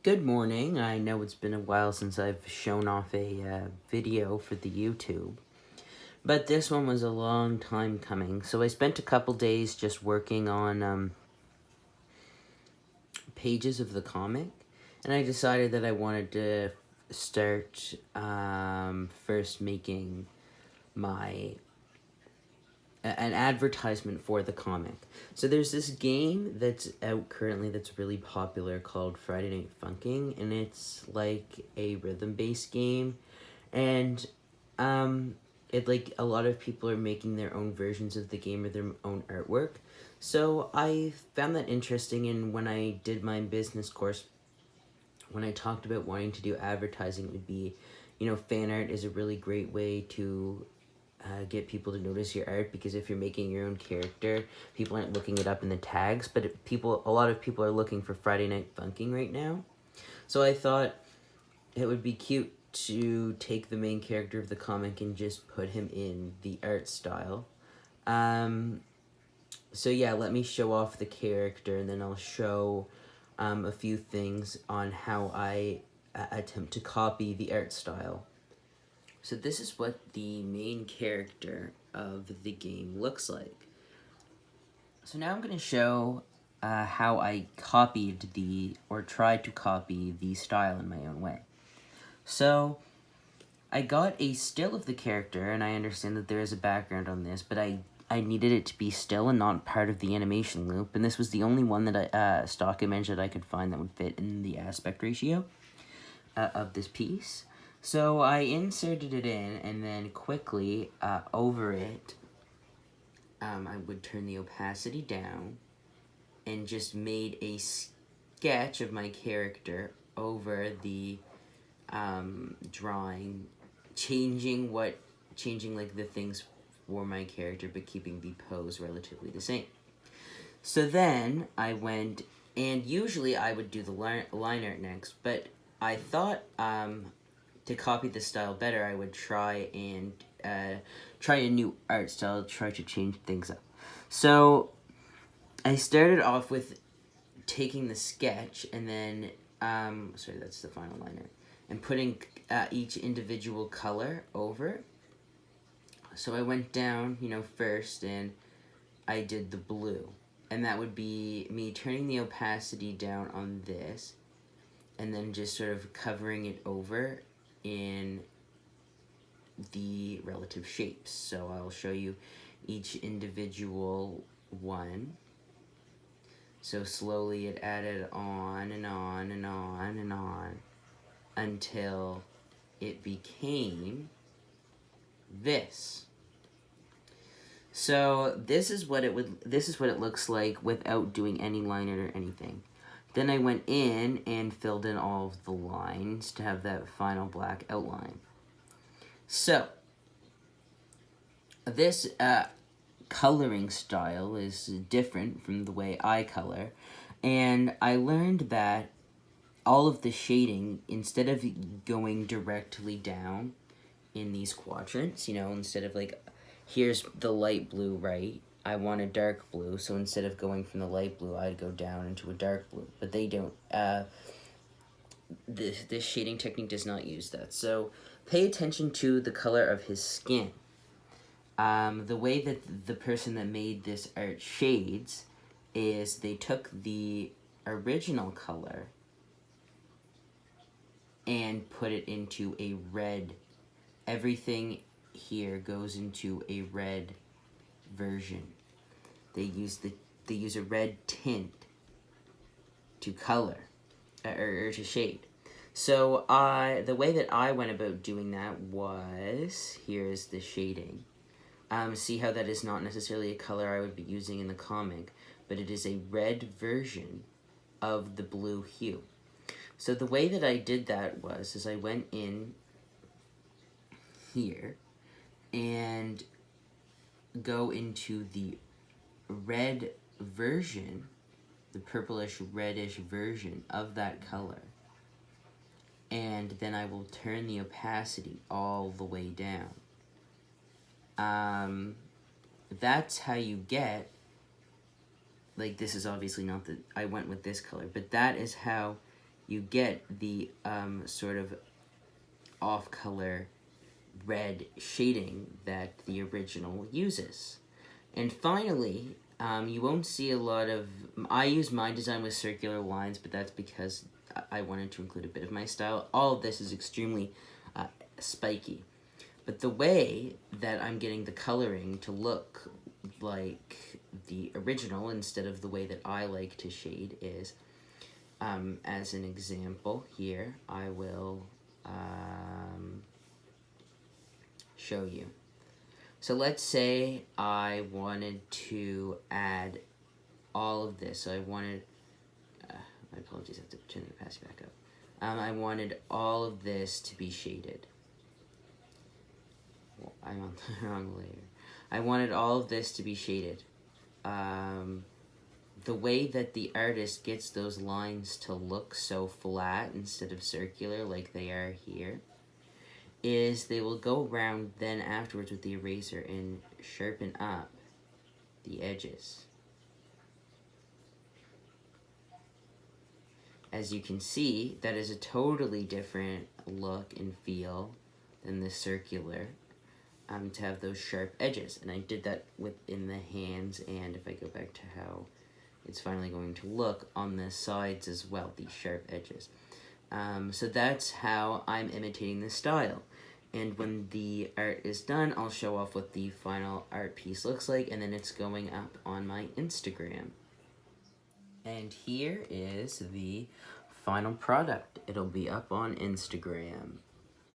Good morning. I know it's been a while since I've shown off a video for the YouTube, but this one was a long time coming. So I spent a couple days just working on pages of the comic, and I decided that I wanted to start first making my an advertisement for the comic. So there's this game that's out currently that's really popular called Friday Night Funkin', and it's like a rhythm-based game, and it a lot of people are making their own versions of the game or their own artwork. So I found that interesting, and when I did my business course, when I talked about wanting to do advertising, it would be, fan art is a really great way to get people to notice your art, because if you're making your own character, people aren't looking it up in the tags, but a lot of people are looking for Friday Night Funkin' right now. So I thought it would be cute to take the main character of the comic and just put him in the art style. So yeah, let me show off the character, and then I'll show a few things on how I attempt to copy the art style. So this is what the main character of the game looks like. So now I'm going to show how I copied or tried to copy the style in my own way. So I got a still of the character, and I understand that there is a background on this, but I needed it to be still and not part of the animation loop, and this was the only one that stock image that I could find that would fit in the aspect ratio of this piece. So I inserted it in, and then quickly over it, I would turn the opacity down and just made a sketch of my character over the drawing, changing like the things for my character, but keeping the pose relatively the same. So then I went, and usually I would do the line art next, but I thought to copy the style better, I would try a new art style, try to change things up. So I started off with taking the sketch, and then, sorry, that's the final line art, and putting each individual color over. So I went down, first, and I did the blue. And that would be me turning the opacity down on this, and then just sort of covering it over in the relative shapes. So I'll show you each individual one. So slowly it added on and on and on and on until it became this. So this is what it looks like without doing any line art or anything. Then I went in and filled in all of the lines to have that final black outline. So this coloring style is different from the way I color, and I learned that all of the shading, instead of going directly down in these quadrants, instead of like, here's the light blue, right? I want a dark blue, so instead of going from the light blue, I'd go down into a dark blue. But they don't, this shading technique does not use that. So pay attention to the color of his skin. The way that the person that made this art shades is they took the original color and put it into a red. Everything here goes into a red version. They use a red tint to color or to shade. So the way that I went about doing that was, here's the shading. See how that is not necessarily a color I would be using in the comic, but it is a red version of the blue hue. So the way that I did that was I went in here and go into the red version, the purplish reddish version of that color, and then I will turn the opacity all the way down. That's how you get, like, this is obviously not I went with this color, but that is how you get the sort of off-color red shading that the original uses. And finally, you won't see a lot of... I use my design with circular lines, but that's because I wanted to include a bit of my style. All of this is extremely spiky. But the way that I'm getting the coloring to look like the original instead of the way that I like to shade is, as an example here, I will show you. So let's say I wanted to add all of this. So I wanted, my apologies, I have to turn the opacity back up. I wanted all of this to be shaded. Well, I'm on the wrong layer. I wanted all of this to be shaded. The way that the artist gets those lines to look so flat instead of circular like they are here is they will go around then afterwards with the eraser and sharpen up the edges. As you can see, that is a totally different look and feel than the circular, to have those sharp edges. And I did that within the hands, and if I go back to how it's finally going to look on the sides as well, these sharp edges. So that's how I'm imitating the style. And when the art is done, I'll show off what the final art piece looks like, and then it's going up on my Instagram. And here is the final product. It'll be up on Instagram.